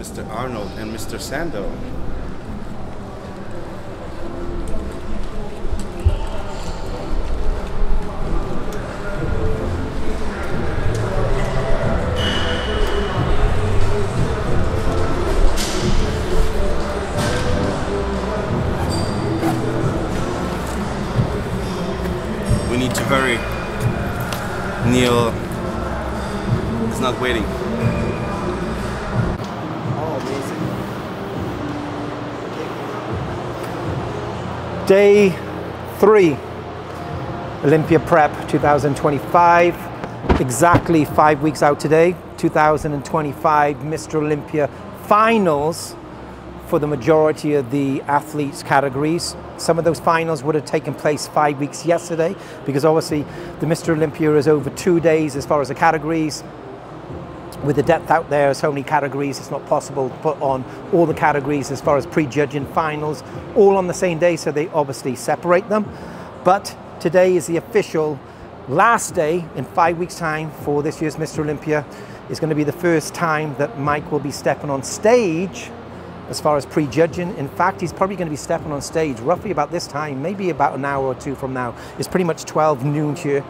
Mr. Arnold and Mr. Sando. We need to hurry. Neil is not waiting. Day 3, Olympia Prep 2025, exactly 5 weeks out today, 2025 Mr. Olympia finals for the majority of the athletes categories. Some of those finals would have taken place 5 weeks yesterday, because obviously the Mr. Olympia is over 2 days as far as the categories. With the depth out there, so many categories, it's not possible to put on all the categories as far as pre-judging finals all on the same day, so they obviously separate them. But today is the official last day in 5 weeks time for this year's Mr. Olympia. It's going to be the first time that Mike will be stepping on stage as far as pre-judging. In fact, he's probably going to be stepping on stage roughly about this time, maybe about an hour or two from now. It's pretty much 12 noon here.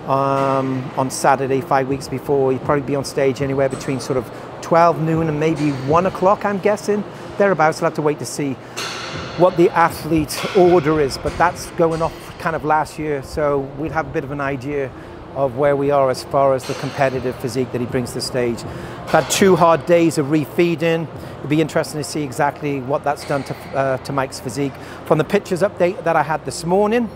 On Saturday, 5 weeks before. He'd probably be on stage anywhere between sort of 12 noon and maybe 1 o'clock, I'm guessing. Thereabouts. We'll have to wait to see what the athlete order is, but that's going off kind of last year, so we'll have a bit of an idea of where we are as far as the competitive physique that he brings to the stage. Had 2 hard days of refeeding. It'd be interesting to see exactly what that's done to Mike's physique. From the pictures update that I had this morning,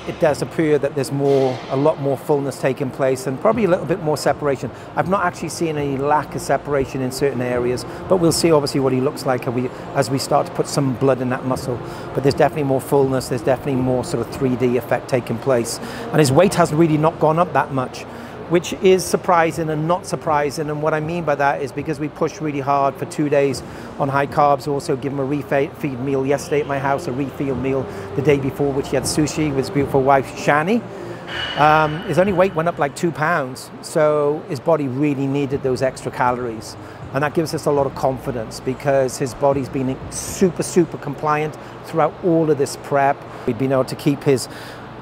it does appear that there's a lot more fullness taking place and probably a little bit more separation. I've not actually seen any lack of separation in certain areas, but we'll see obviously what he looks like as we start to put some blood in that muscle. But there's definitely more fullness, there's definitely more sort of 3D effect taking place. And his weight hasn't really not gone up that much, which is surprising and not surprising. And what I mean by that is because we pushed really hard for 2 days on high carbs, also give him a refeed meal yesterday at my house, a refeed meal the day before, which he had sushi with his beautiful wife, Shani. His only weight went up like 2 pounds. So his body really needed those extra calories. And that gives us a lot of confidence because his body's been super, super compliant throughout all of this prep. We've been able to keep his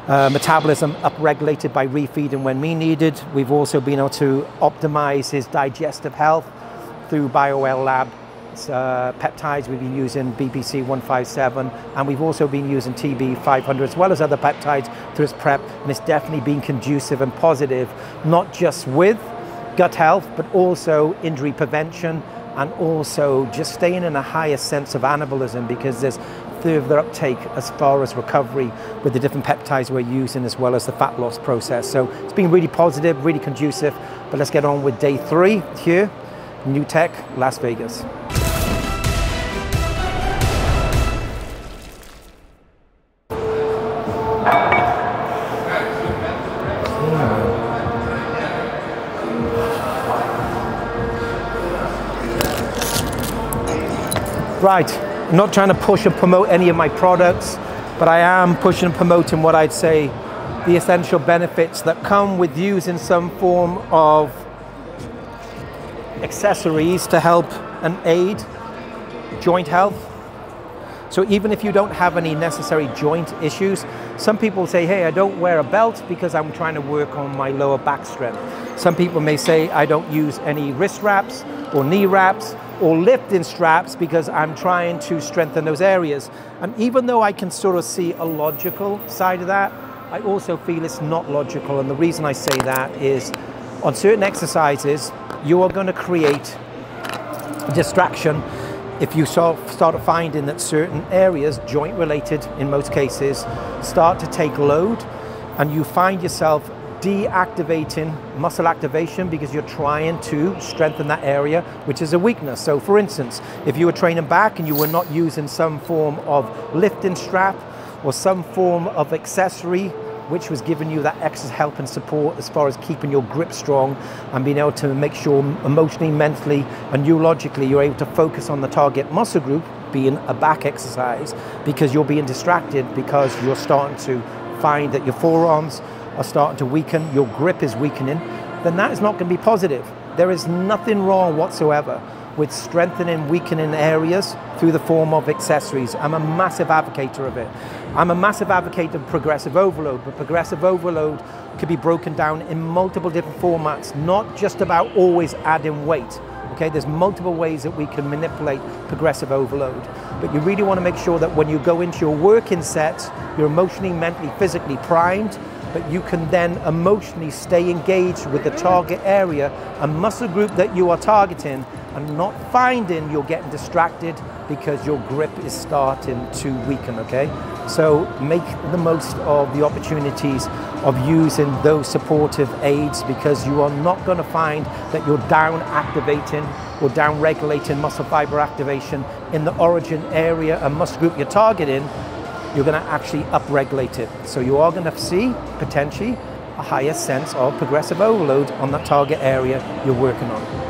metabolism upregulated by refeeding when we needed. We've also been able to optimize his digestive health through BIOWELL lab peptides. We've been using BPC 157, and we've also been using TB 500 as well as other peptides through his prep, and it's definitely been conducive and positive, not just with gut health, but also injury prevention, and also just staying in a higher sense of anabolism, because there's further uptake as far as recovery with the different peptides we're using, as well as the fat loss process. So it's been really positive, really conducive. But let's get on with day 3 here, NewTech, Las Vegas. Right, I'm not trying to push or promote any of my products, but I am pushing and promoting what I'd say the essential benefits that come with using some form of accessories to help and aid joint health. So even if you don't have any necessary joint issues, some people say, hey, I don't wear a belt because I'm trying to work on my lower back strength. Some people may say, I don't use any wrist wraps or knee wraps or lifting straps because I'm trying to strengthen those areas. And even though I can sort of see a logical side of that, I also feel it's not logical. And the reason I say that is on certain exercises, you are going to create distraction if you start finding that certain areas, joint related in most cases, start to take load, and you find yourself deactivating muscle activation because you're trying to strengthen that area, which is a weakness. So for instance, if you were training back and you were not using some form of lifting strap or some form of accessory which was giving you that extra help and support as far as keeping your grip strong and being able to make sure emotionally, mentally, and neurologically you're able to focus on the target muscle group, being a back exercise, because you're being distracted because you're starting to find that your forearms are starting to weaken, your grip is weakening, then that is not going to be positive. There is nothing wrong whatsoever with strengthening, weakening areas through the form of accessories. I'm a massive advocate of it. I'm a massive advocate of progressive overload, but progressive overload could be broken down in multiple different formats, not just about always adding weight. Okay, there's multiple ways that we can manipulate progressive overload. But you really want to make sure that when you go into your working sets, you're emotionally, mentally, physically primed, but you can then emotionally stay engaged with the target area and muscle group that you are targeting, and not finding you're getting distracted because your grip is starting to weaken, okay? So make the most of the opportunities of using those supportive aids, because you are not gonna find that you're down activating or down regulating muscle fiber activation in the origin area and muscle group you're targeting. You're gonna actually upregulate it. So you are gonna see potentially a higher sense of progressive overload on that target area you're working on.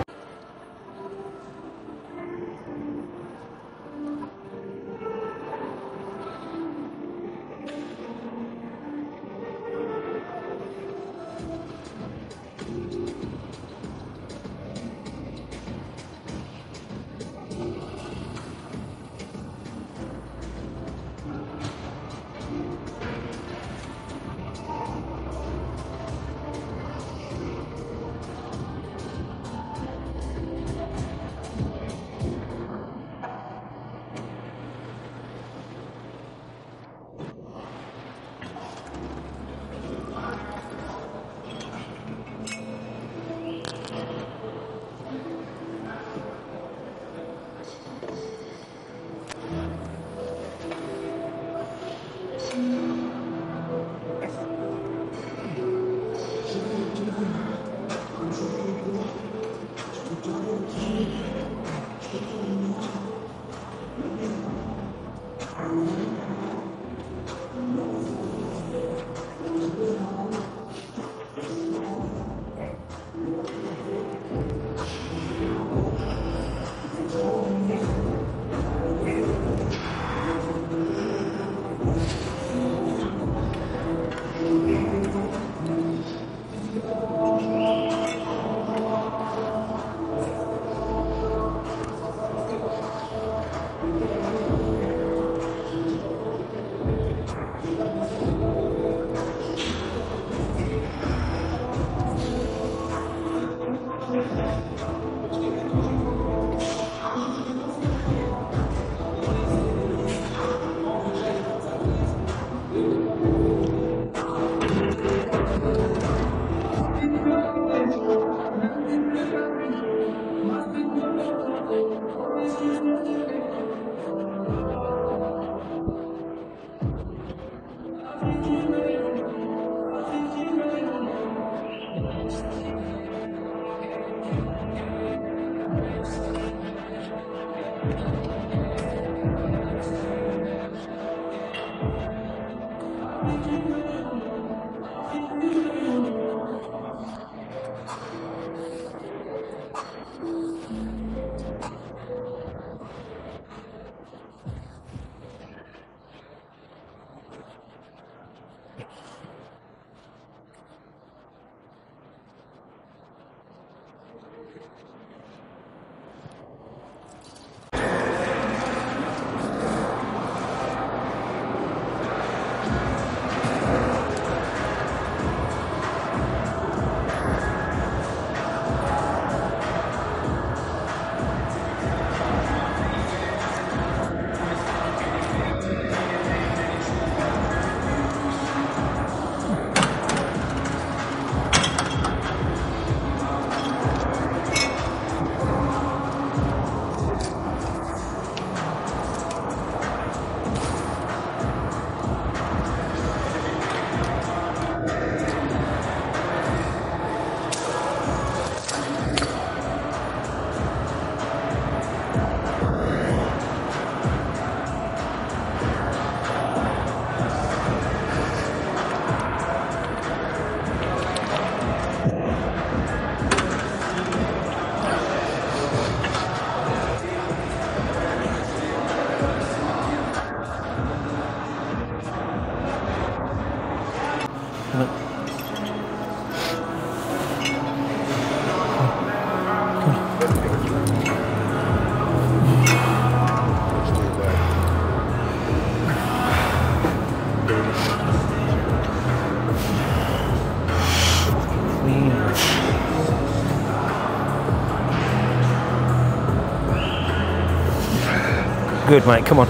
Good, mate, come on.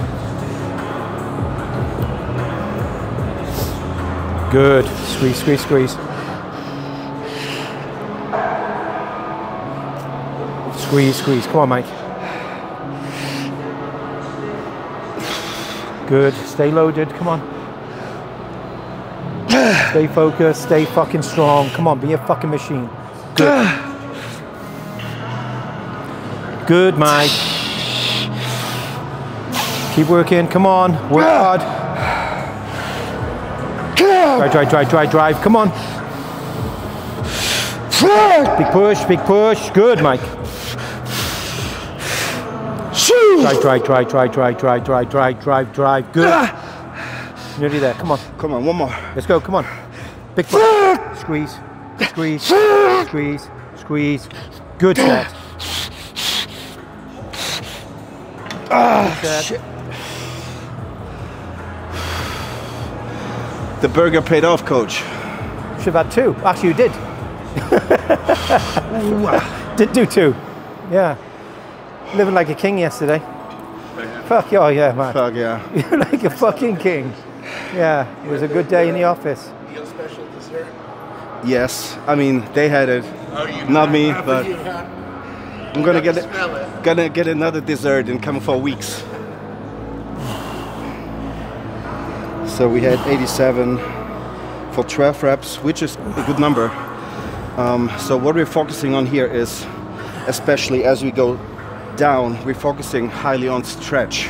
Good, squeeze, squeeze, squeeze. Squeeze, squeeze, come on, Mike. Good, stay loaded, come on. Stay focused, stay fucking strong. Come on, be a fucking machine. Good. Good, Mike. Keep working, come on, work hard. Drive, drive, drive, drive, drive, come on. Big push, good, Mike. Drive, drive, drive, drive, drive, drive, drive, drive, drive, drive, good. Nearly there, come on. Come on, one more. Let's go, come on. Big push. Squeeze, squeeze, squeeze, squeeze. Good set. Shit. The burger paid off, coach. Should have had 2. Actually, you did. Did do 2. Yeah. Living like a king yesterday. Fuck yeah, yeah, man. Fuck yeah. You're like a fucking king. Yeah, it was a good day in the office. Your special dessert? Yes, I mean they had it, not me, but I'm gonna get another dessert in coming 4 weeks. So we had 87 for 12 reps, which is a good number. So what we're focusing on here is, especially as we go down, we're focusing highly on stretch.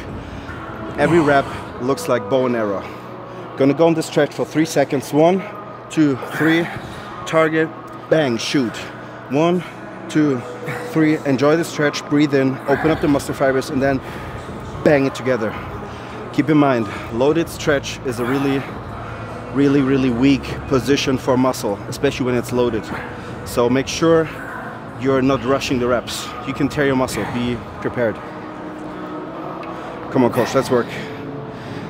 Every rep looks like bow and arrow. Gonna go on the stretch for 3 seconds. 1, 2, 3. Target, bang, shoot. 1, 2, 3. Enjoy the stretch, breathe in, open up the muscle fibers, and then bang it together. Keep in mind, loaded stretch is a really weak position for muscle, especially when it's loaded. So make sure you're not rushing the reps. You can tear your muscle, be prepared. Come on, coach, let's work.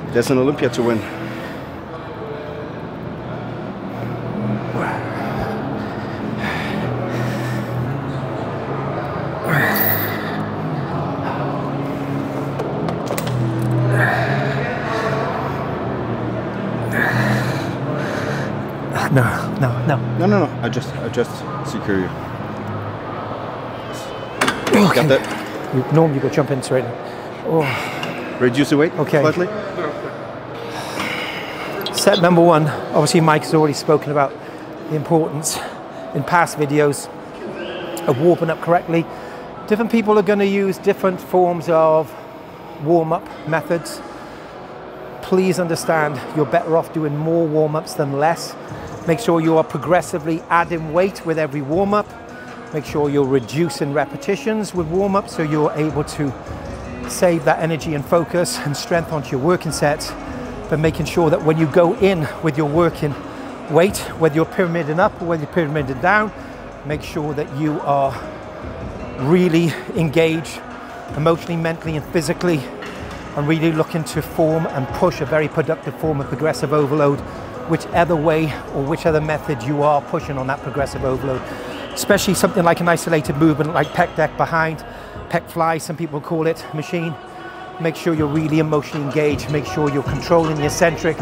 There's an Olympia to win. No. I just secure you. Okay. Got that? Normally you go jump in straight. Oh. Reduce the weight slightly. Set number 1. Obviously Mike has already spoken about the importance in past videos of warming up correctly. Different people are going to use different forms of warm-up methods. Please understand you're better off doing more warm-ups than less. Make sure you are progressively adding weight with every warm-up. Make sure you're reducing repetitions with warm-up so you're able to save that energy and focus and strength onto your working sets, but making sure that when you go in with your working weight, whether you're pyramiding up or whether you're pyramiding down, make sure that you are really engaged emotionally, mentally and physically, and really looking to form and push a very productive form of progressive overload, whichever way or whichever method you are pushing on that progressive overload. Especially something like an isolated movement like pec deck behind, pec fly, some people call it, machine. Make sure you're really emotionally engaged, make sure you're controlling the eccentric,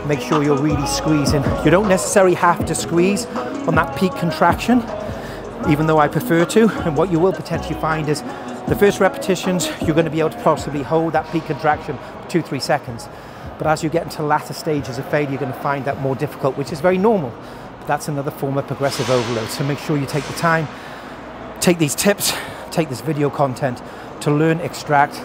make sure you're really squeezing. You don't necessarily have to squeeze on that peak contraction, even though I prefer to, and what you will potentially find is the first repetitions, you're going to be able to possibly hold that peak contraction for 2-3 seconds. But as you get into latter stages of failure, you're going to find that more difficult, which is very normal. But that's another form of progressive overload. So make sure you take the time, take these tips, take this video content to learn, extract,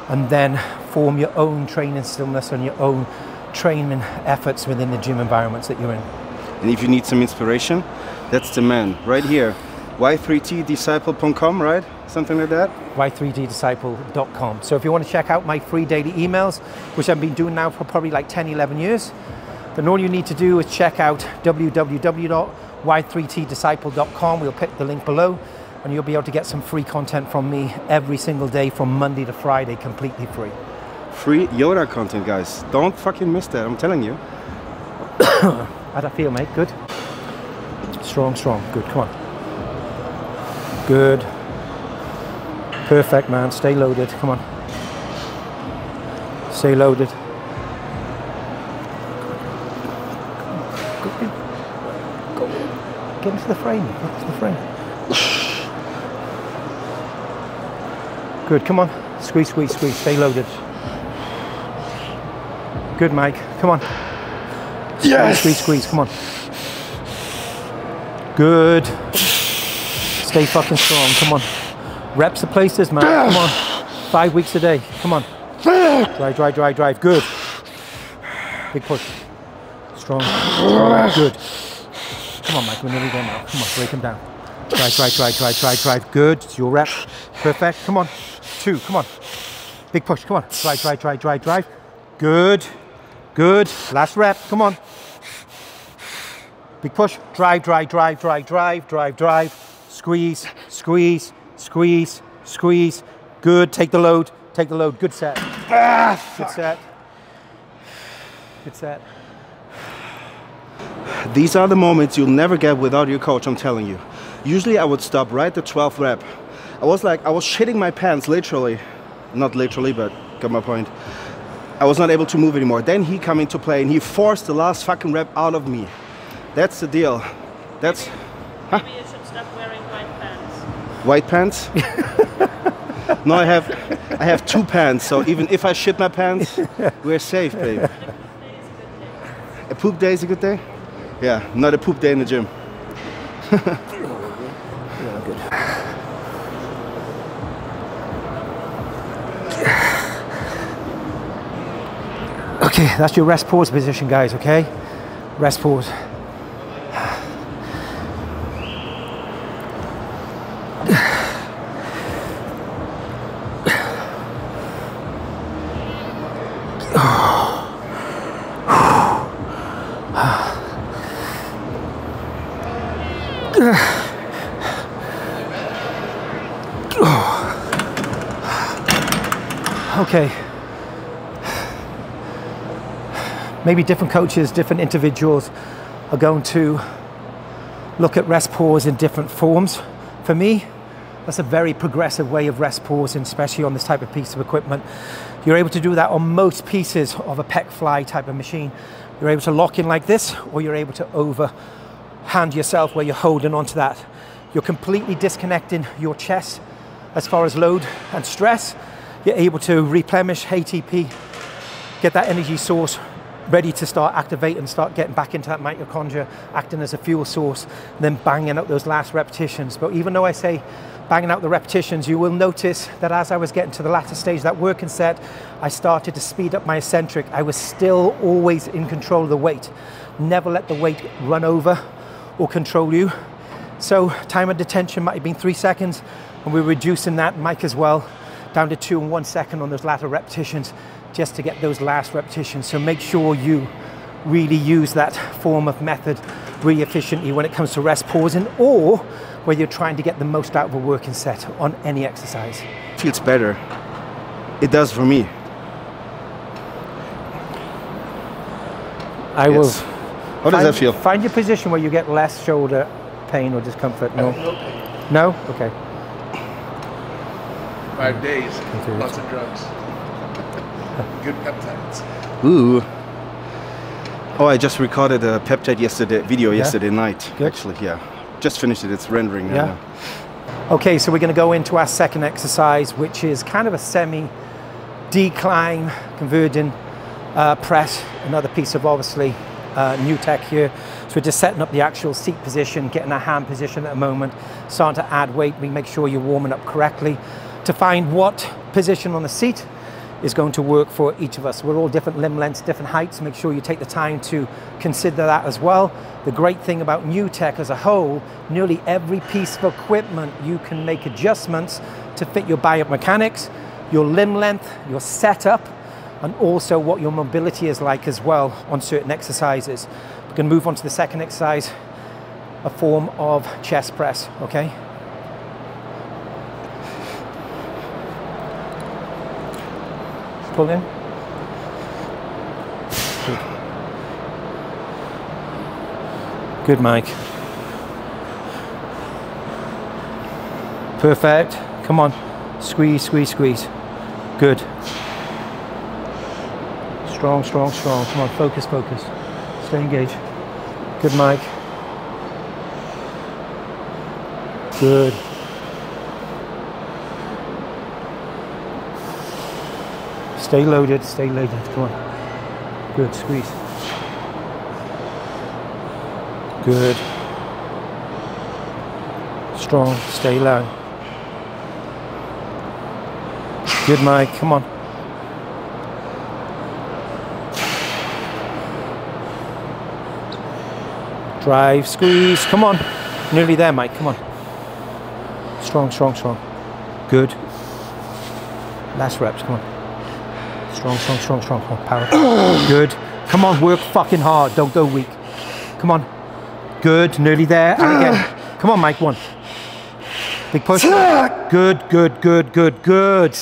and then form your own training stillness and your own training efforts within the gym environments that you're in. And if you need some inspiration, that's the man right here. Y3T right? Something like that? Y3TDisciple.com. So if you want to check out my free daily emails, which I've been doing now for probably like 10, 11 years, then all you need to do is check out www.y3tdisciple.com. We'll put the link below, and you'll be able to get some free content from me every single day from Monday to Friday, completely free. Free Yoda content, guys. Don't fucking miss that, I'm telling you. How'd I feel, mate? Good? Strong, strong. Good, come on. Good. Perfect, man. Stay loaded. Come on. Stay loaded. Go. Get into the frame. Get into the frame. Good, come on. Squeeze, squeeze, squeeze. Stay loaded. Good, Mike. Come on. Yes! Squeeze, squeeze, come on. Good. Stay fucking strong, come on. Reps the places, man. Come on. 5 weeks a day. Come on. Drive, drive, drive, drive. Good. Big push. Strong. Strong. Good. Come on, Mike. We're nearly there now. Come on, break him down. Drive, drive, drive, drive, drive, drive. Good. It's your rep. Perfect. Come on. 2. Come on. Big push. Come on. Drive, drive, drive, drive, drive. Good. Good. Last rep. Come on. Big push. Drive, drive, drive, drive, drive, drive, drive. Squeeze, squeeze, squeeze, squeeze. Good. Take the load. Take the load. Good set. Good set. Good set. These are the moments you'll never get without your coach, I'm telling you. Usually I would stop right at 12th rep. I was shitting my pants, literally. Not literally, but got my point. I was not able to move anymore. Then he come into play and he forced the last fucking rep out of me. That's the deal. That's... Maybe you should stop wearing white pants. White pants? No, I have 2 pants, so even if I shit my pants, we're safe, babe. A poop day is a good day? Yeah, not a poop day in the gym. Yeah, good. Okay, that's your rest pause position, guys, okay? Rest pause. Okay. Maybe different coaches, different individuals are going to look at rest pause in different forms. For me, that's a very progressive way of rest pausing, especially on this type of piece of equipment. You're able to do that on most pieces of a pec fly type of machine. You're able to lock in like this, or you're able to overhand yourself where you're holding onto that. You're completely disconnecting your chest as far as load and stress. You're able to replenish ATP, get that energy source ready to start activating, start getting back into that mitochondria, acting as a fuel source, and then banging out those last repetitions. But even though I say banging out the repetitions, you will notice that as I was getting to the latter stage of that working set, I started to speed up my eccentric. I was still always in control of the weight. Never let the weight run over or control you. So time of detention might have been 3 seconds, and we're reducing that, Mike as well, down to 2 and 1 second on those latter repetitions, just to get those last repetitions. So make sure you really use that form of method really efficiently when it comes to rest pausing, or whether you're trying to get the most out of a working set on any exercise. Feels better. It does for me. I will. How does that feel? Find your position where you get less shoulder pain or discomfort. No? No pain. No? Okay. 5 days, lots of drugs. Good peptides. Ooh. Oh, I just recorded a peptide yesterday night. Good. Actually, yeah. Just finished it, it's rendering right now. Okay, so we're going to go into our second exercise, which is kind of a semi-decline converging press. Another piece of obviously NewTech here. So we're just setting up the actual seat position, getting our hand position at the moment, starting to add weight. We make sure you're warming up correctly to find what position on the seat is going to work for each of us. We're all different limb lengths, different heights. Make sure you take the time to consider that as well. The great thing about NewTech as a whole, nearly every piece of equipment, you can make adjustments to fit your biomechanics, your limb length, your setup, and also what your mobility is like as well on certain exercises. We're going to move on to the second exercise, a form of chest press, okay? Pull in. Good. Good, Mike. Perfect. Come on. Squeeze, squeeze, squeeze. Good. Strong, strong, strong. Come on, focus, focus. Stay engaged. Good, Mike. Good. Stay loaded, stay loaded. Come on. Good, squeeze. Good. Strong, stay low. Good, Mike. Come on. Drive, squeeze. Come on. Nearly there, Mike. Come on. Strong, strong, strong. Good. Last reps. Come on. Strong, strong, strong, strong. Come on. Power. Good. Come on. Work fucking hard. Don't go weak. Come on. Good. Nearly there. And again. Come on, Mike. One. Big push. Good, good, good, good, good.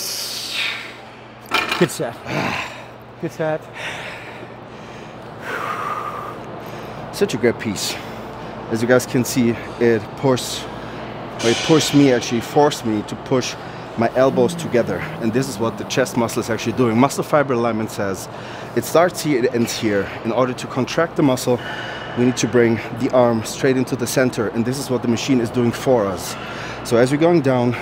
Good set. Good set. Such a great piece. As you guys can see, it forced me, actually forced me to push my elbows together. And this is what the chest muscle is actually doing. Muscle fiber alignment says it starts here, it ends here. In order to contract the muscle, we need to bring the arm straight into the center. And this is what the machine is doing for us. So as we're going down,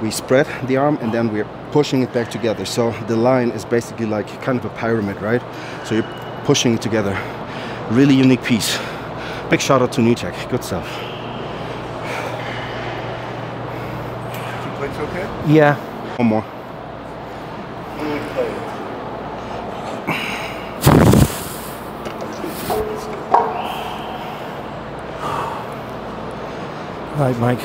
we spread the arm and then we're pushing it back together. So the line is basically like kind of a pyramid, right? So you're pushing it together. Really unique piece. Big shout out to NewTech. Good stuff. 2 plates okay? Yeah. One more. Right, Mike.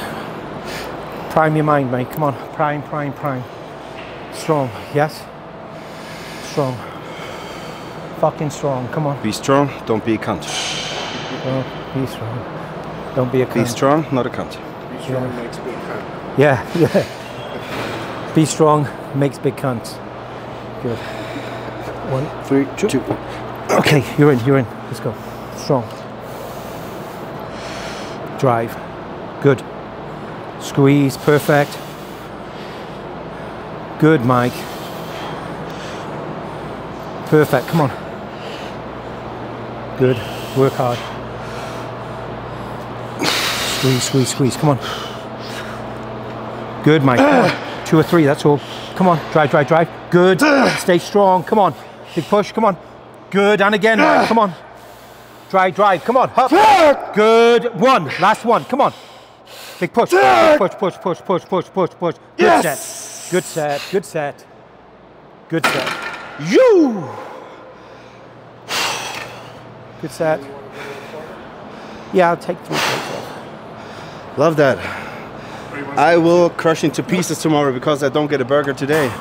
Prime your mind, Mike. Come on. Prime, prime, prime. Strong. Yes? Strong. Fucking strong. Come on. Be strong, don't be a cunt. Oh, be strong. Don't be a cunt. Be strong, not a cunt. Be strong makes big cunt. Yeah, yeah. Be strong makes big cunts. Good. 1, 3, 2. Okay, you're in, you're in. Let's go. Strong. Drive. Good. Squeeze. Perfect. Good, Mike. Perfect. Come on. Good. Work hard. Squeeze, squeeze, squeeze. Come on. Good, Mike. Come on. 2 or 3, that's all. Come on. Drive, drive, drive. Good. Stay strong. Come on. Big push. Come on. Good. And again, Mike. Come on. Drive, drive. Come on. Up. Good. 1. Last one. Come on. Big push. Push, push, push, push, push, push, push. Good set. Good set. Good set. Good set. You! Good set. Yeah, I'll take 3 plates off. Love that. I will crush into pieces tomorrow because I don't get a burger today.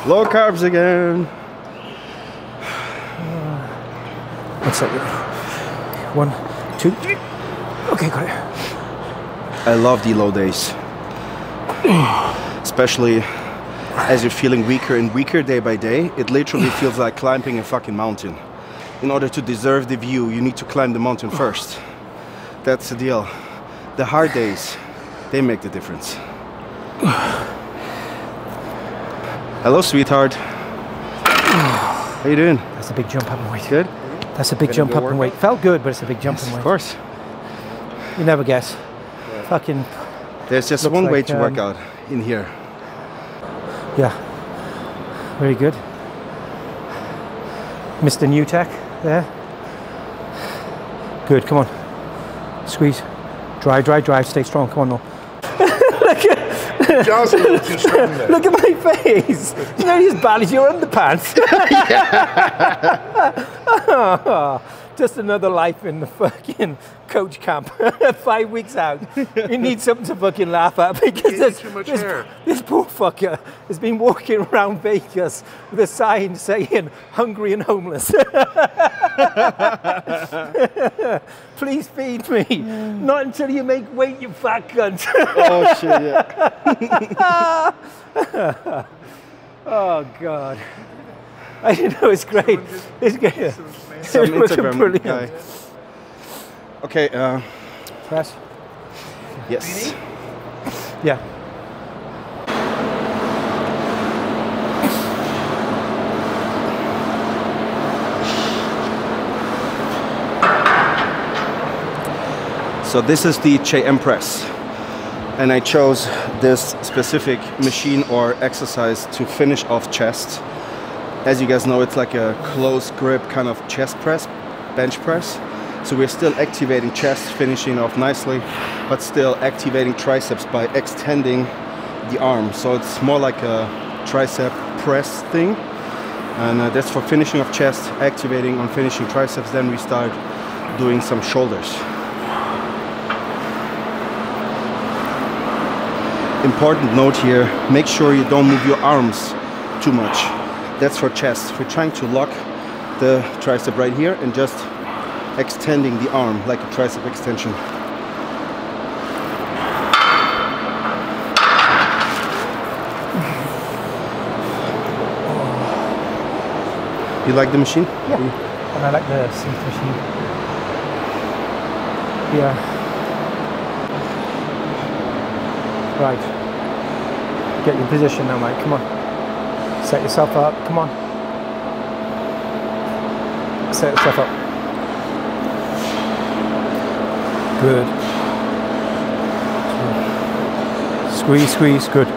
Low carbs again. One second. 1, 2, 3. Okay, got it. I love the low days. Especially as you're feeling weaker and weaker day by day, it literally feels like climbing a fucking mountain. In order to deserve the view, you need to climb the mountain first. That's the deal. The hard days, they make the difference. Hello, sweetheart. How you doing? That's a big jump up in weight. Good? That's a big jump up in weight. Felt good, but it's a big jump in weight. Of course. You never guess. Yeah. Fucking. There's just one way to work out in here. Yeah. Very good. Mr. NewTech there. Good, come on. Squeeze. Drive, drive, drive. Stay strong. Come on now. John's a little too strong there. Look at my face. You know, as bad as your underpants. Just another life in the fucking coach camp. 5 weeks out. You need something to fucking laugh at because this poor fucker has been walking around Vegas with a sign saying hungry and homeless. Please feed me. Not until you make weight, you fat cunt. Oh shit, yeah. Oh God. I didn't know, it's great. It's great. Some It was Instagram brilliant. guy. Okay, Press. yes. Yeah. So this is the JM press. And I chose this specific machine or exercise to finish off chest. As you guys know, it's like a close grip kind of chest press, bench press. So we're still activating chest, finishing off nicely, but still activating triceps by extending the arm. So it's more like a tricep press thing. And that's for finishing off chest, activating on finishing triceps. Then we start doing some shoulders. Important note here, make sure you don't move your arms too much. That's for chest. We're trying to lock the tricep right here and just extending the arm like a tricep extension. You like the machine? Yeah, and I like the seat machine. Yeah. Right. Get your position now, mate. Come on. Set yourself up. Come on. Set yourself up. Good. Squeeze, squeeze. Good.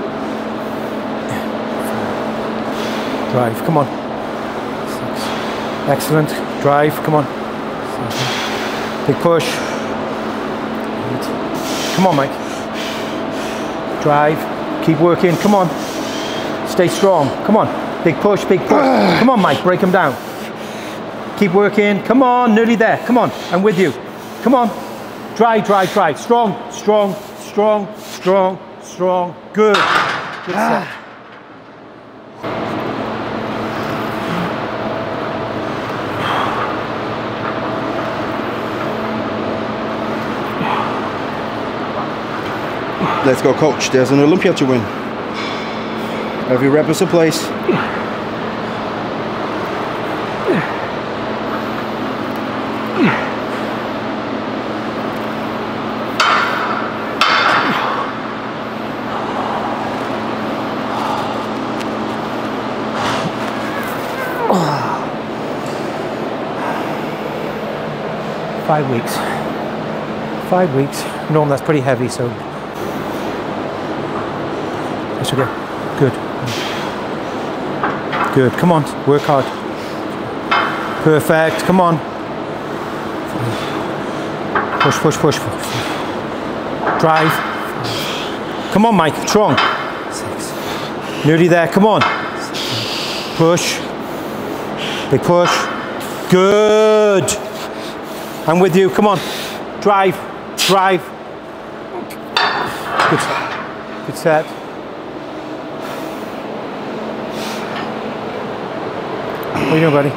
Drive. Come on. 6. Excellent. Drive. Come on. 7. Big push. 8. Come on, Mike. Drive. Keep working. Come on. Stay strong. Come on. Big push, big push. Come on, Mike. Break them down. Keep working. Come on. Nearly there. Come on. I'm with you. Come on. Drive, drive, drive. Strong, strong, strong, strong, strong. Good. Good set. Let's go, coach. There's an Olympia to win. Every rep is a place. Five weeks. 5 weeks. Norm, that's pretty heavy, so. That's okay. Good. Good. Come on. Work hard. Perfect. Come on. Push, push, push. Drive. Come on, Mike. Strong. 6. Nearly there. Come on. Push. Big push. Good. I'm with you. Come on. Drive. Drive. Good. Good set. What are you doing, buddy?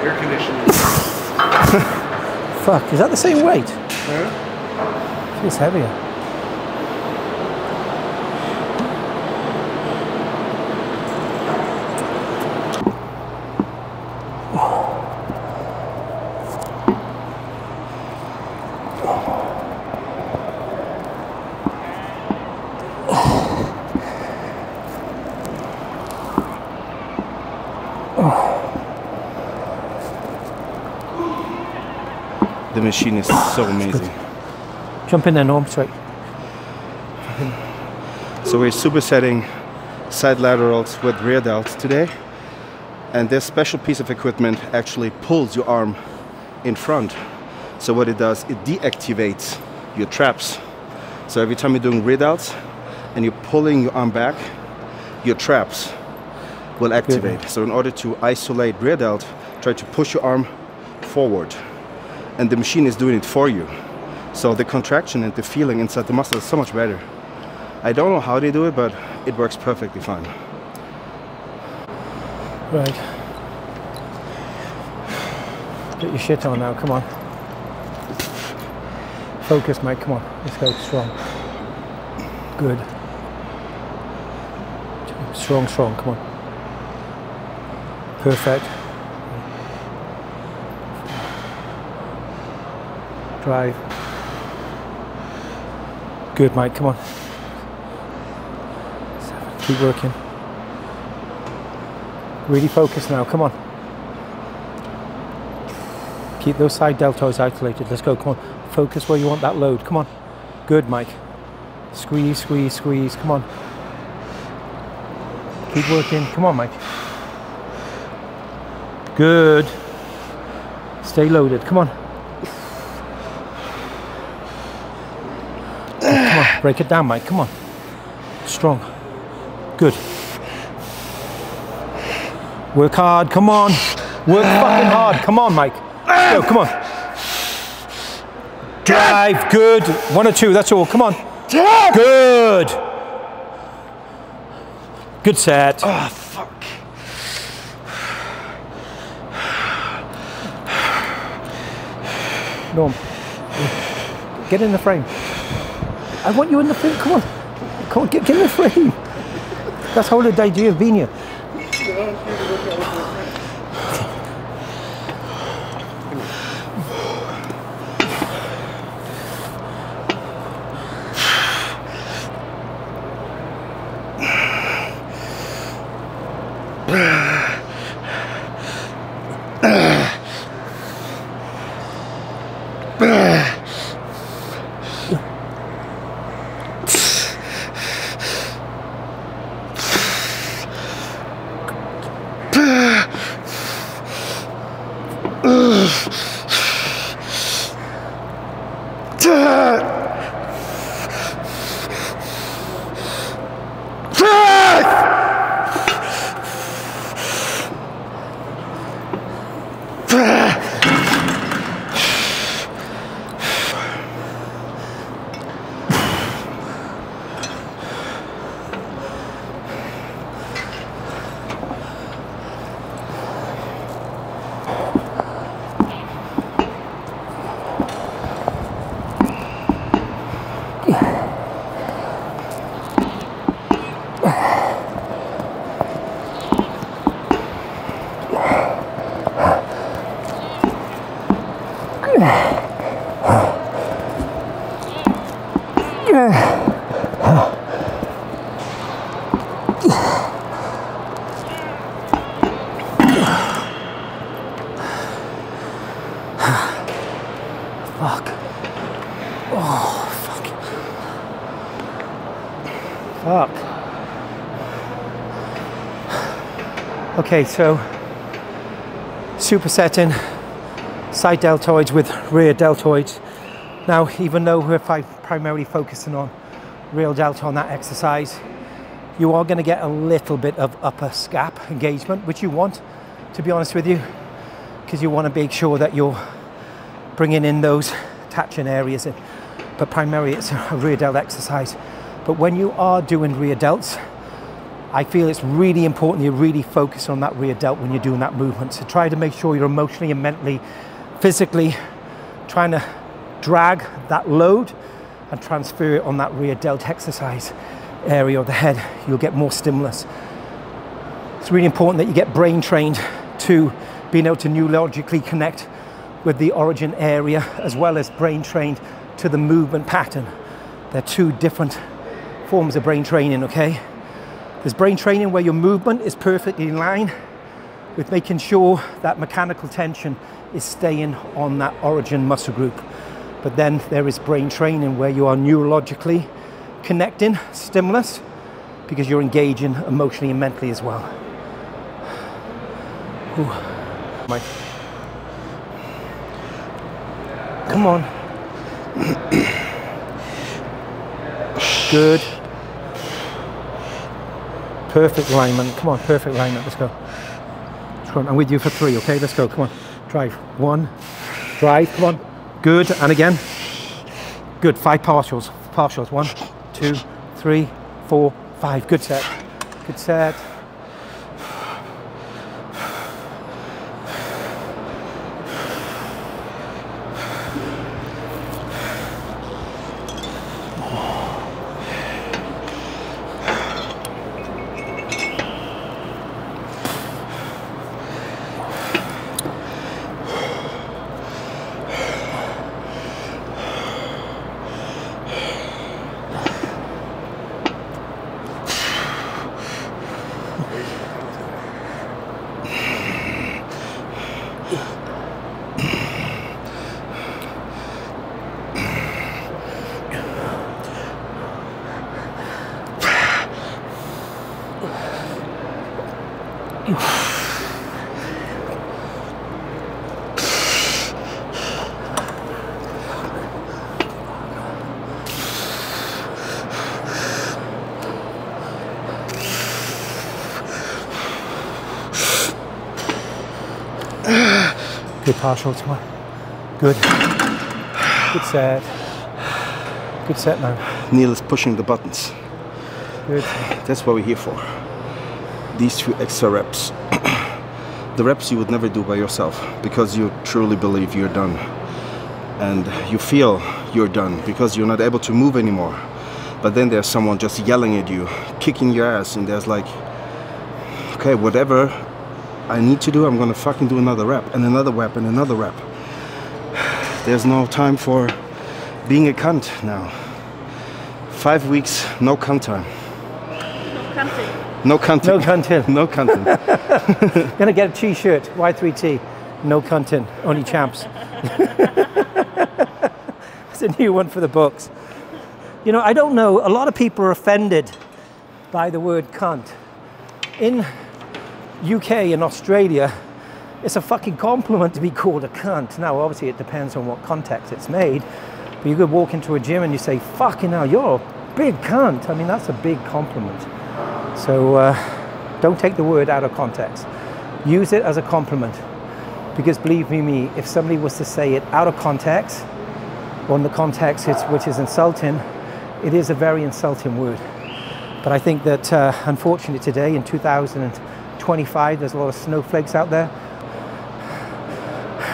Air conditioning. Fuck, is that the same weight? Huh? Feels heavier. The machine is so amazing. Jump in there, Norm, straight. So we're supersetting side laterals with rear delts today. And this special piece of equipment actually pulls your arm in front. So what it does, it deactivates your traps. So every time you're doing rear delts and you're pulling your arm back, your traps will activate. So in order to isolate rear delt, try to push your arm forward. And the machine is doing it for you. So the contraction and the feeling inside the muscle is so much better. I don't know how they do it, but it works perfectly fine. Right. Get your shit on now, come on. Focus, mate, come on. Let's go, strong. Good. Strong, strong, come on. Perfect. Drive. Good, mate, come on. 7. Keep working. Really focus now, come on. Keep those side deltoids isolated. Let's go, come on. Focus where you want that load, come on. Good, Mike. Squeeze, squeeze, squeeze, come on. Keep working, come on, Mike. Good. Stay loaded, come on. Come on, break it down, Mike, come on. Strong. Good. Work hard, come on. Work fucking hard, come on, Mike. Go, come on. Drive, good. 1 or 2, that's all, come on. Good. Good set. Oh, fuck. Norm, get in the frame. I want you in the frame, come on. Come on, get in the frame. That's how the idea of being here. Fuck. Oh, fuck. Fuck. Okay, so supersetting side deltoids with rear deltoids. Now, even though we're primarily focusing on rear deltoid on that exercise, you are going to get a little bit of upper scap engagement, which you want, to be honest with you, because you want to make sure that you're bringing in those attaching areas in. But primarily it's a rear delt exercise. But when you are doing rear delts, I feel it's really important you really focus on that rear delt when you're doing that movement. So try to make sure you're emotionally and mentally, physically trying to drag that load and transfer it on that rear delt exercise area of the head. You'll get more stimulus. It's really important that you get brain trained to being able to neurologically connect with the origin area, as well as brain trained to the movement pattern. They're two different forms of brain training, okay? There's brain training where your movement is perfectly in line with making sure that mechanical tension is staying on that origin muscle group. But then there is brain training where you are neurologically connecting stimulus because you're engaging emotionally and mentally as well. Ooh. Mike. Come on. Good. Perfect alignment. Come on, perfect alignment. Let's go. I'm with you for 3, okay? Let's go. Come on. Drive. 1. Drive. Come on. Good. And again. Good. 5 partials. Partials. 1, 2, 3, 4, 5. Good set. Good set. Good partial to one. Good. Good set. Good set now. Neil is pushing the buttons. Good. That's what we're here for. These few extra reps. The reps you would never do by yourself because you truly believe you're done. And you feel you're done because you're not able to move anymore. But then there's someone just yelling at you, kicking your ass, and there's like, okay, whatever I need to do, I'm gonna fucking do another rep and another rep and another rep. There's no time for being a cunt now. 5 weeks, no cunt time. No cunting. No cunting. No cunting. No cunting. Gonna get a t-shirt, Y3T. No cunting, only champs. It's a new one for the books. You know, I don't know, a lot of people are offended by the word cunt. In UK and Australia, it's a fucking compliment to be called a cunt. Now, obviously, it depends on what context it's made. But you could walk into a gym and you say, fucking hell, you're a big cunt. I mean, that's a big compliment. So don't take the word out of context. Use it as a compliment. Because believe me, if somebody was to say it out of context, or in the context which is insulting, it is a very insulting word. But I think that unfortunately today in 2025, there's a lot of snowflakes out there.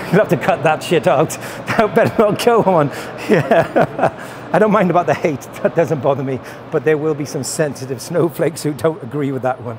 You'll have to cut that shit out. That better not go on. Yeah. I don't mind about the hate, that doesn't bother me. But there will be some sensitive snowflakes who don't agree with that one.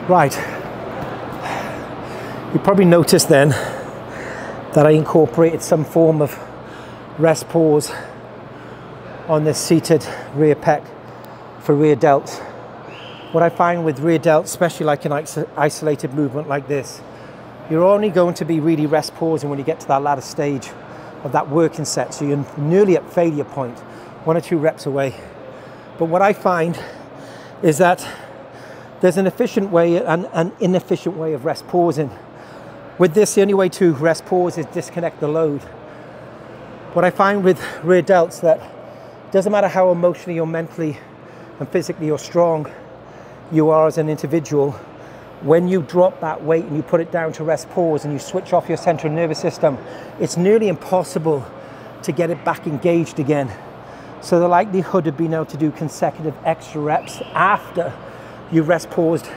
Right, you probably noticed then that I incorporated some form of rest pause on this seated rear pec for rear delts. What I find with rear delts, especially like an isolated movement like this, you're only going to be really rest pausing when you get to that latter stage of that working set, so you're nearly at failure point, 1 or 2 reps away. But what I find is that there's an efficient way and an inefficient way of rest pausing. With this, the only way to rest pause is disconnect the load. What I find with rear delts that it doesn't matter how emotionally or mentally and physically or strong you are as an individual, when you drop that weight and you put it down to rest pause and you switch off your central nervous system, it's nearly impossible to get it back engaged again. So the likelihood of being able to do consecutive extra reps after you rest paused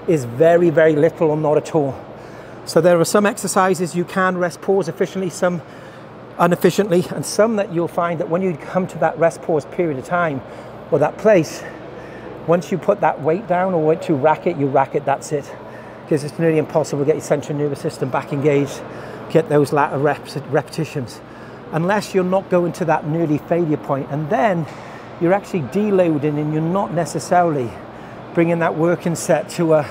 is very, very little or not at all. So there are some exercises you can rest pause efficiently, some inefficiently, and some that you'll find that when you come to that rest pause period of time or that place, once you put that weight down or once you rack it, that's it. Because it's nearly impossible to get your central nervous system back engaged, get those latter repetitions, unless you're not going to that nearly failure point. And then you're actually deloading and you're not necessarily bringing that working set to a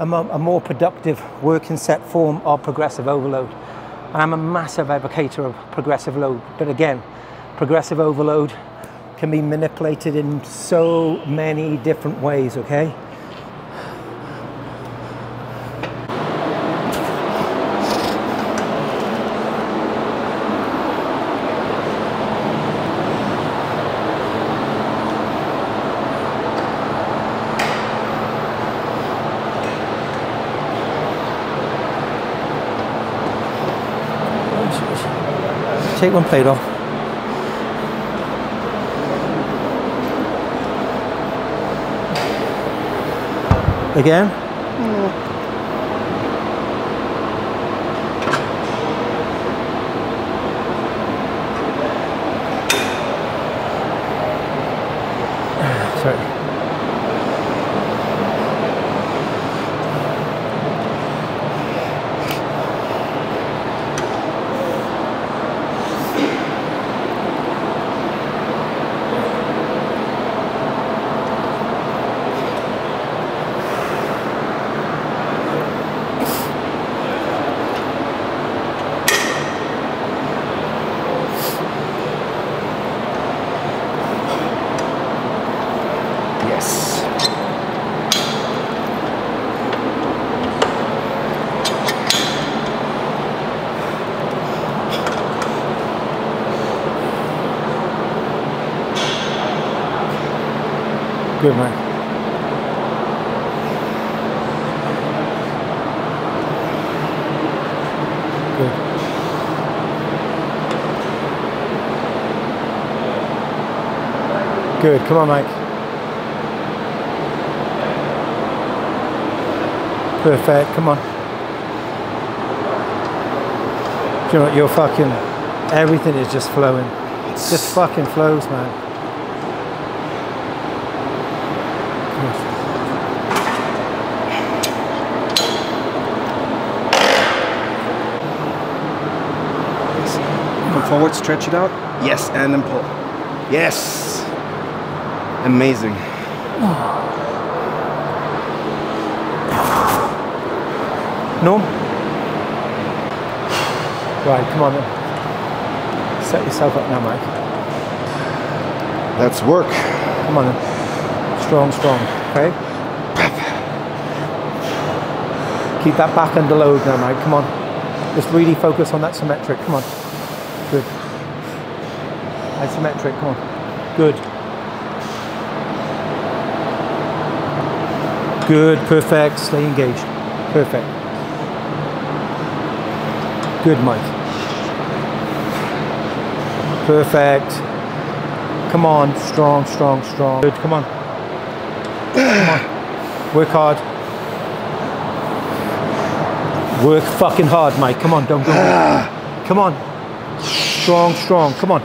more productive working set form of progressive overload. And I'm a massive advocate of progressive load. But again, progressive overload can be manipulated in so many different ways, okay? Take one plate off. Again. Sorry. Yes. Good, man. Good. Good. Come on, Mike. Perfect. Come on. Do you know what? You're fucking... Everything is just flowing. It just fucking flows, man. Come forward, stretch it out. Yes, and then pull. Yes. Amazing. No? Right, come on then. Set yourself up now, Mike. Let's work. Come on then. Strong, strong, okay? Keep that back under load now, Mike, come on. Just really focus on that symmetric, come on. Good. Isometric, come on. Good. Good, perfect, stay engaged. Perfect. Good, Mike. Perfect. Come on, strong, strong, strong. Good, come on. Come on. Work hard. Work fucking hard, Mike. Come on, don't go. Come on. Strong, strong, come on.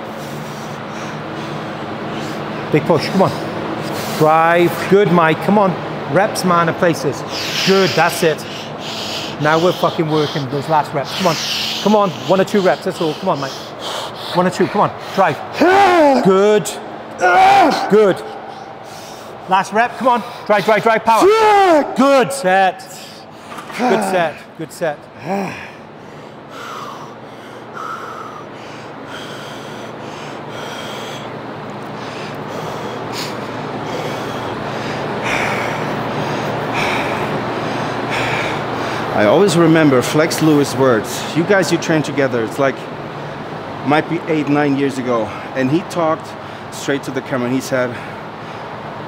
Big push, come on. Drive, good, Mike, come on. Reps, man, of places. Good, that's it. Now we're fucking working those last reps. Come on, come on. 1 or 2 reps, that's all. Come on, Mike. 1 or 2, come on. Drive. Good. Good. Last rep, come on. Drive, drive, drive, power. Good set. Good set, good set. I always remember Flex Lewis' words. You guys, you train together. It's like, might be 8, 9 years ago. And he talked straight to the camera and he said,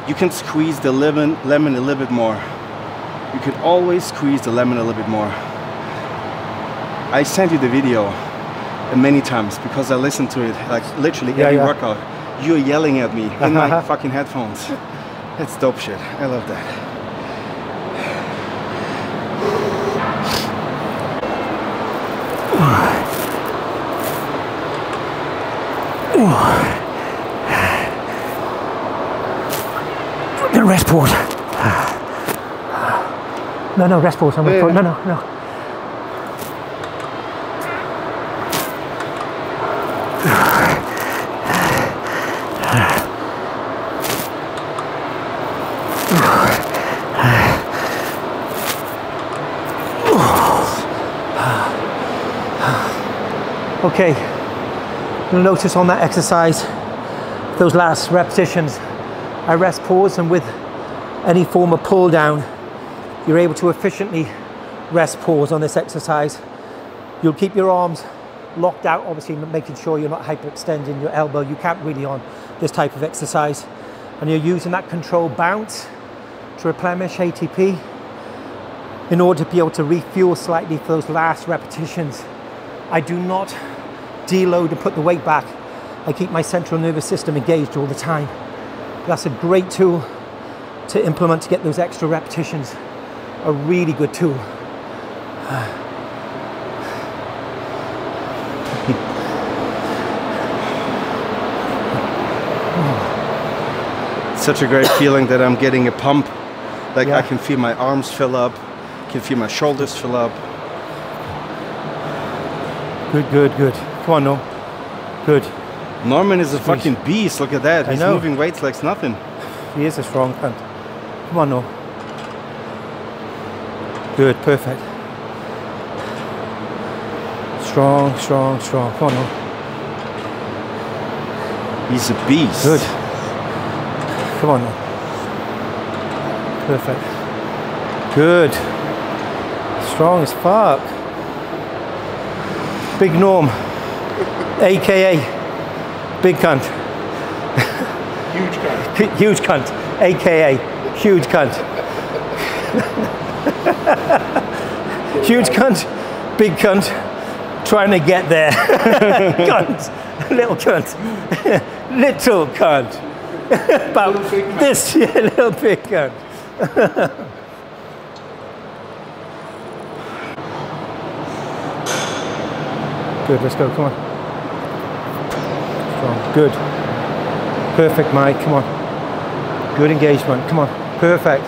you can squeeze the lemon a little bit more. You can always squeeze the lemon a little bit more. I sent you the video many times because I listened to it like literally every workout. You're yelling at me in my fucking headphones. That's dope shit. I love that. No, rest pause. No, no, rest pause. No, no, no. Okay, you'll notice on that exercise, those last repetitions, I rest pause, and with any form of pull down, you're able to efficiently rest pause on this exercise. You'll keep your arms locked out, obviously making sure you're not hyperextending your elbow. You can't really on this type of exercise. And you're using that controlled bounce to replenish ATP in order to be able to refuel slightly for those last repetitions. I do not deload and put the weight back. I keep my central nervous system engaged all the time. That's a great tool to implement to get those extra repetitions. A really good tool. Such a great feeling that I'm getting a pump. Like I can feel my arms fill up, can feel my shoulders fill up. Good, good, good. Come on, Norm. Good. Norman is a fucking beast. Look at that. He's know. moving weights like nothing. He is a strong cunt. Come on, Norm. Good, perfect. Strong, strong, strong. Come on, Norm. He's a beast. Good. Come on, Norm. Good. Good, good, good. Come on, Norm. Good. Strong, strong, strong. Come on, Norm. Come on, Norm. Good. Perfect. Strong, strong, strong. Come on, Norm. Good. Come on, Norm. Good. Good. Come on, Norm. Good. He's a beast. Perfect. Good. Strong as fuck. Big Norm, aka Big Cunt. Huge cunt. Huge cunt, aka huge cunt. Huge cunt, big cunt, trying to get there. Cunt, little cunt, little cunt. About little this, yeah, little big cunt. Good, let's go, come on. Strong, good. Perfect, Mike, come on. Good engagement, come on, perfect.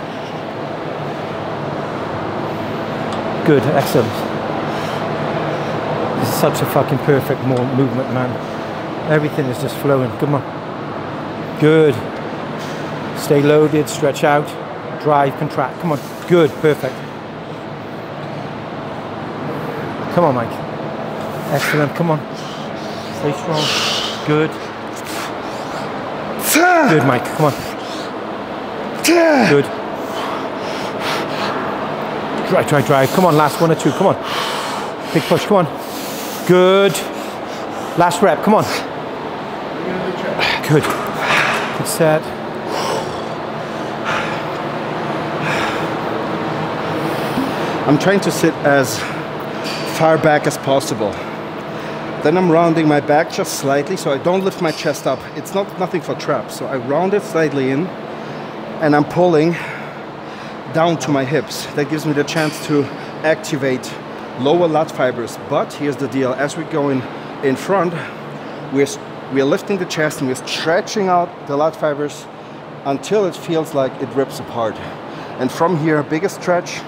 Good, excellent. This is such a fucking perfect movement, man. Everything is just flowing, come on. Good. Stay loaded, stretch out, drive, contract, come on. Good, perfect. Come on, Mike. Excellent, come on. Stay strong, good. Good, Mike, come on. Good. Drive. Come on, last 1 or 2, come on. Big push, come on. Good. Last rep, come on. Good. Good set. I'm trying to sit as far back as possible. Then I'm rounding my back just slightly so I don't lift my chest up. It's nothing for traps. So I round it slightly in and I'm pulling down to my hips. That gives me the chance to activate lower lat fibers. But here's the deal, as we're going in front, we're lifting the chest and we're stretching out the lat fibers until it feels like it rips apart. And from here, biggest stretch,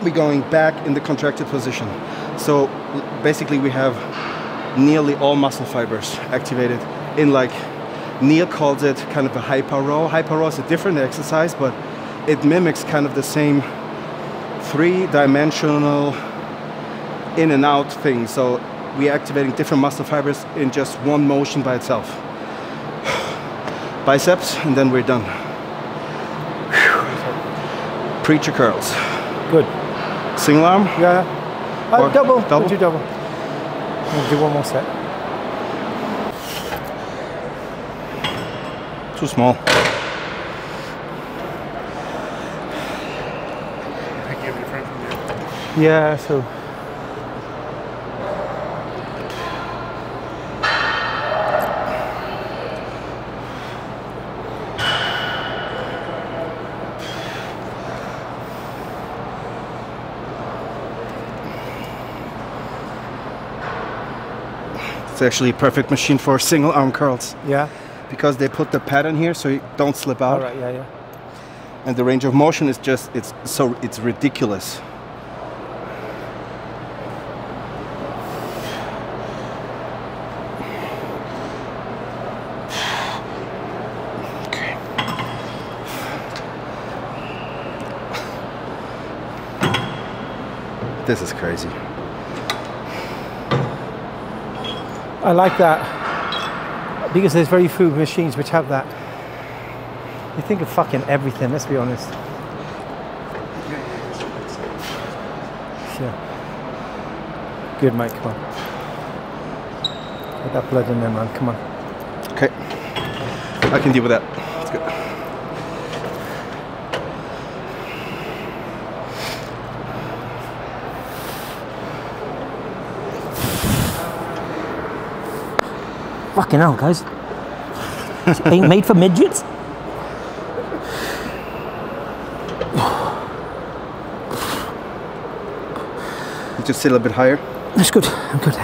we're going back in the contracted position. So basically we have nearly all muscle fibers activated in, like Neil calls it, kind of a hyper row. Hyper row is a different exercise, but it mimics kind of the same three-dimensional in and out thing. So we're activating different muscle fibers in just one motion by itself. Biceps, and then we're done. Preacher curls. Good. Single arm? Yeah. Double. Double? We'll do double. We'll do one more set. Too small. I give you a friend from there. Yeah, so. It's actually a perfect machine for single arm curls. Yeah. Because they put the pattern here so you don't slip out. All right, yeah. And the range of motion is just, it's ridiculous. Okay. This is crazy. I like that because there's very few machines which have that. You think of fucking everything, let's be honest. Yeah. Good, Mike, come on. Get that blood in there, man, come on. Okay. I can deal with that. That's good. Fucking hell, guys. This ain't made for midgets. You just sit a little bit higher. That's good, I'm good.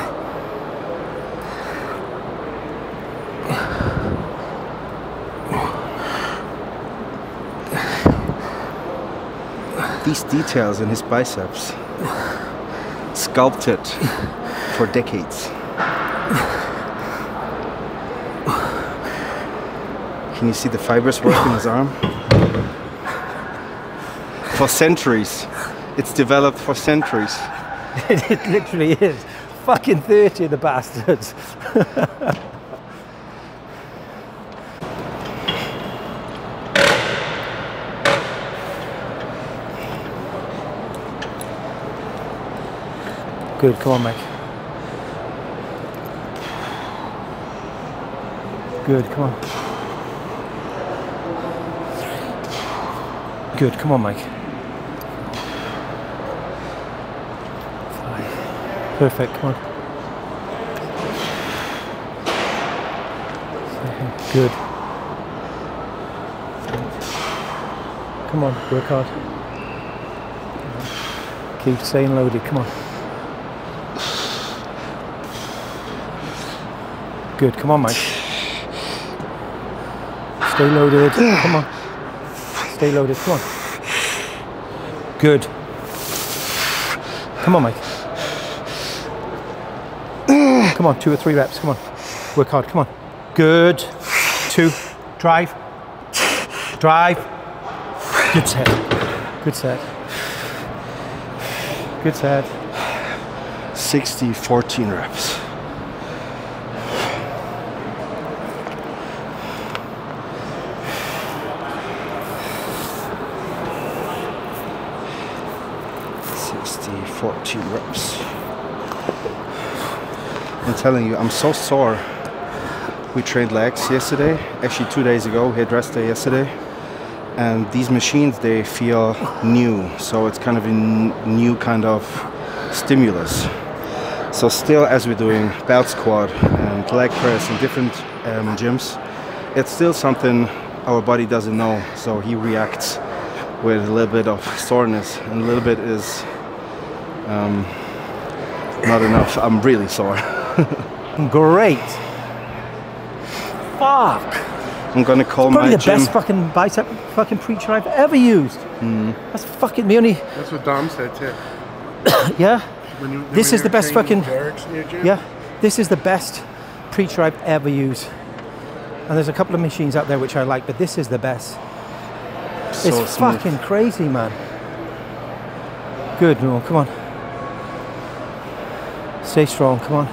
These details in his biceps, sculpted for decades. Can you see the fibers work in his arm? For centuries. It's developed for centuries. It literally is. Fucking 30 of the bastards. Good, come on, Mike. Good, come on. Good, come on, Mike. 5. Perfect, come on. 7. Good. 8. Come on, work hard. Keep staying loaded, come on. Good, come on, Mike. Stay loaded, come on. Stay loaded, come on. Good. Come on, Mike. Come on, 2 or 3 reps, come on. Work hard, come on. Good. 2. Drive. Drive. Good set. Good set. Good set. 60, 14 reps. Reps. I'm telling you, I'm so sore. We trained legs yesterday, actually 2 days ago. We had rest day yesterday, and these machines, they feel new, so it's kind of a new kind of stimulus. So still, as we're doing belt squat and leg press in different gyms, it's still something our body doesn't know, so he reacts with a little bit of soreness, and a little bit is not enough. I'm really sore. Great. Fuck. I'm gonna call Probably my the gym. best fucking bicep fucking preacher I've ever used. That's fucking me only. That's what Dom said too. Yeah. When This is the best fucking. Derek's new gym? Yeah. This is the best preacher I've ever used. And there's a couple of machines out there which I like, but this is the best. So It's smooth. fucking crazy, man. Good, no, come on. Stay strong, come on.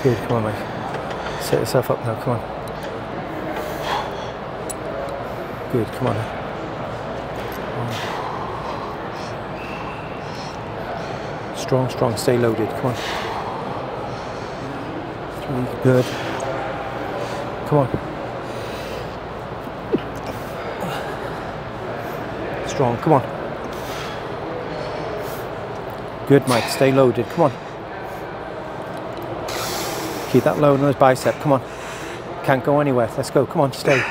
Good, come on, Mike. Set yourself up now, come on. Good, come on. Strong, strong, stay loaded, come on. 3, good. Come on. Strong, come on. Good, Mike, stay loaded, come on. Keep that load on those bicep, come on. Can't go anywhere, let's go, come on, stay.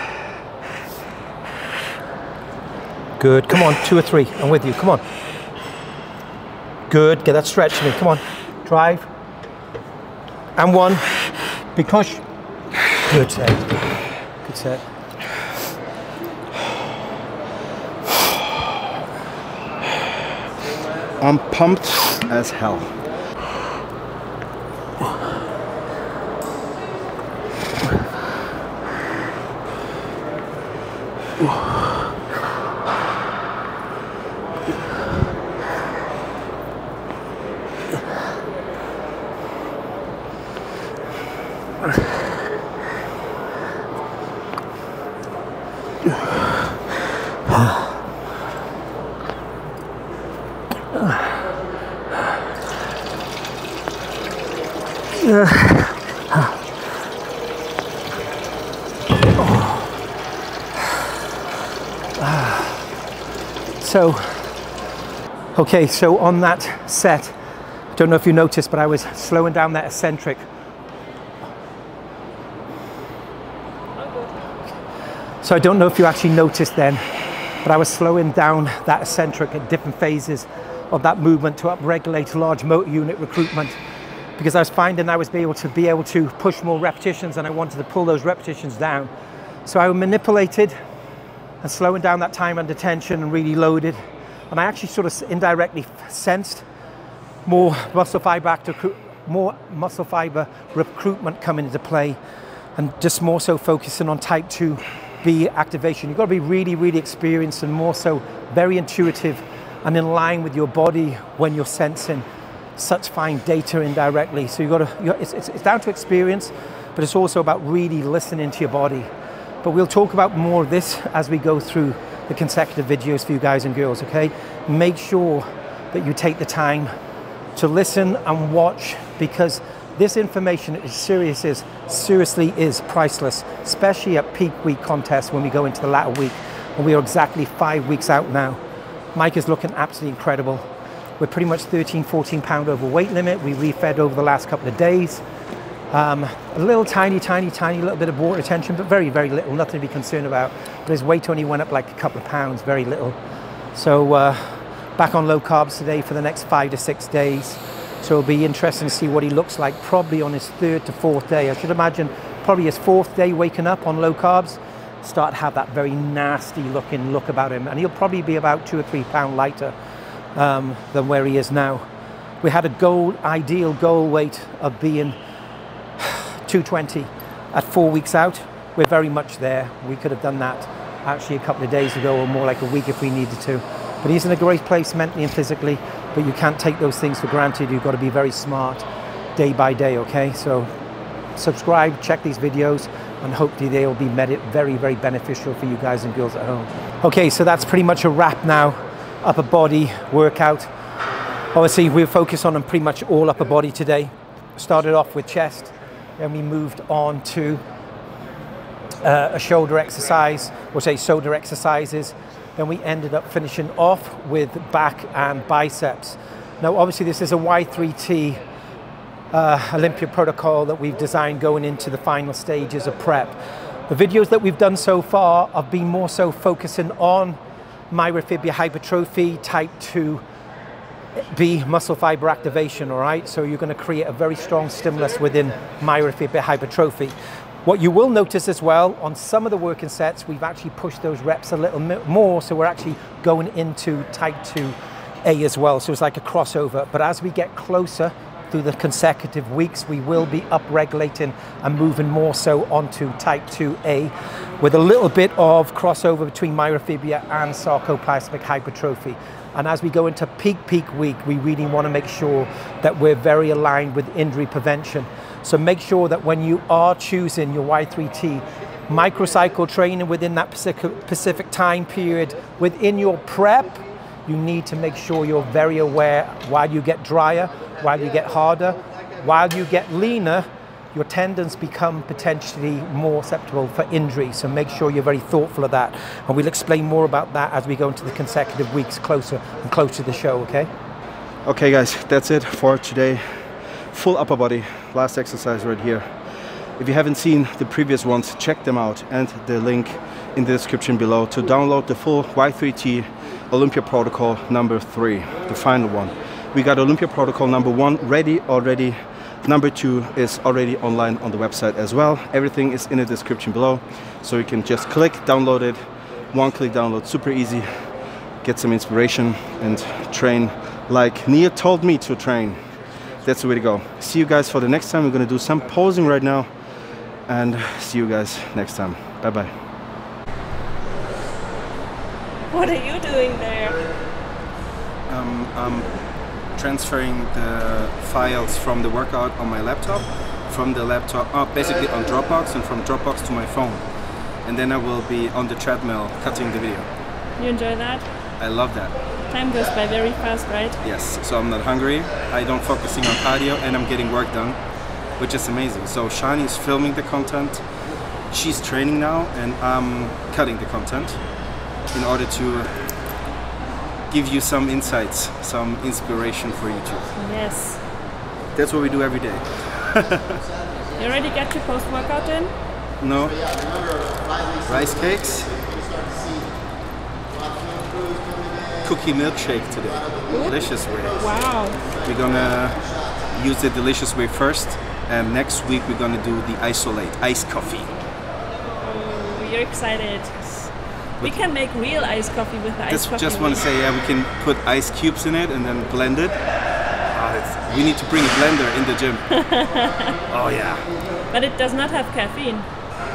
Good, come on, 2 or 3, I'm with you, come on. Good, get that stretch to me, come on. Drive. And 1, big push. Good set, good set. I'm pumped as hell. Okay, so on that set, I don't know if you noticed, but I was slowing down that eccentric. So I don't know if you actually noticed then, but I was slowing down that eccentric at different phases of that movement to upregulate large motor unit recruitment, because I was finding I was able to push more repetitions, and I wanted to pull those repetitions down. So I manipulated and slowing down that time under tension and really loaded. And I actually sort of indirectly sensed more muscle fiber recruitment coming into play, and just more so focusing on type 2B activation. You've got to be really, really experienced, and more so very intuitive and in line with your body when you're sensing such fine data indirectly. So it's down to experience, but it's also about really listening to your body. But we'll talk about more of this as we go through the consecutive videos for you guys and girls, okay? Make sure that you take the time to listen and watch, because this information is seriously is priceless, especially at peak week contests when we go into the latter week. And we are exactly 5 weeks out now. Mike is looking absolutely incredible. We're pretty much 13, 14 pound over weight limit. We refed over the last couple of days. A little tiny little bit of water retention, but very, very little, nothing to be concerned about. But his weight only went up like a couple of pounds, very little. So back on low carbs today for the next 5 to 6 days. So it'll be interesting to see what he looks like probably on his 3rd to 4th day. I should imagine probably his 4th day waking up on low carbs, start to have that very nasty looking look about him. And he'll probably be about 2 or 3 pounds lighter than where he is now. We had a ideal goal weight of being 220 at 4 weeks out. We're very much there. We could have done that actually a couple of days ago, or more like a week if we needed to. But he's in a great place mentally and physically, but you can't take those things for granted. You've got to be very smart day by day, okay? So subscribe, check these videos, and hopefully they will be very, very beneficial for you guys and girls at home. Okay, so that's pretty much a wrap now. Upper body workout. Obviously, we'll focus on pretty much all upper body today. Started off with chest, then we moved on to a shoulder exercise, or say shoulder exercises. Then we ended up finishing off with back and biceps. Now, obviously, this is a Y3T Olympia protocol that we've designed going into the final stages of prep. The videos that we've done so far have been more so focusing on myofibria hypertrophy, type 2B muscle fiber activation, all right? So you're gonna create a very strong stimulus within myofibria hypertrophy. What you will notice as well, on some of the working sets, we've actually pushed those reps a little more, so we're actually going into type 2A as well, so it's like a crossover. But as we get closer through the consecutive weeks, we will be up-regulating and moving more so onto type 2A with a little bit of crossover between myofibria and sarcoplasmic hypertrophy. And as we go into peak week, we really want to make sure that we're very aligned with injury prevention. So make sure that when you are choosing your Y3T microcycle training within that specific time period, within your prep, you need to make sure you're very aware while you get drier, while you get harder, while you get leaner, your tendons become potentially more susceptible for injury. So make sure you're very thoughtful of that. And we'll explain more about that as we go into the consecutive weeks closer and closer to the show, okay? Okay guys, that's it for today. Full upper body, last exercise right here. If you haven't seen the previous ones, check them out, and the link in the description below to download the full Y3T Olympia protocol number 3, the final one. We got Olympia protocol number 1 ready already. Number 2 is already online on the website as well. Everything is in the description below, so you can just click, download it. One click download, super easy. Get some inspiration and train like Neil told me to train. That's the way to go. See you guys for the next time. We're gonna do some posing right now, and see you guys next time. Bye bye. What are you doing there? I'm transferring the files from the workout on my laptop, from the laptop, basically on Dropbox, and from Dropbox to my phone. And then I will be on the treadmill cutting the video. You enjoy that? I love that. Time goes by very fast, right? Yes, so I'm not hungry, I don't focusing on cardio, and I'm getting work done, which is amazing. So Shani is filming the content, she's training now, and I'm cutting the content in order to give you some insights, some inspiration for YouTube. Yes. That's what we do every day. You already get your post-workout in? No. Rice cakes. Cookie milkshake today. Delicious way. Wow. We're gonna use the delicious way first, and next week we're gonna do the isolate, iced coffee. Oh, you're excited. We can make real iced coffee with the iced coffee. Just want to say, yeah, we can put ice cubes in it and then blend it. We need to bring a blender in the gym. Oh yeah. But it does not have caffeine,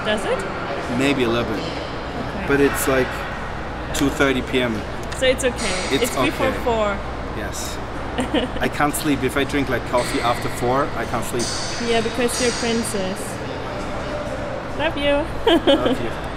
does it? Maybe a little bit. Okay. But it's like 2:30 p.m. So it's okay. It's before okay. 4. Yes. I can't sleep. If I drink like coffee after 4, I can't sleep. Yeah, because you're a princess. Love you. Love you.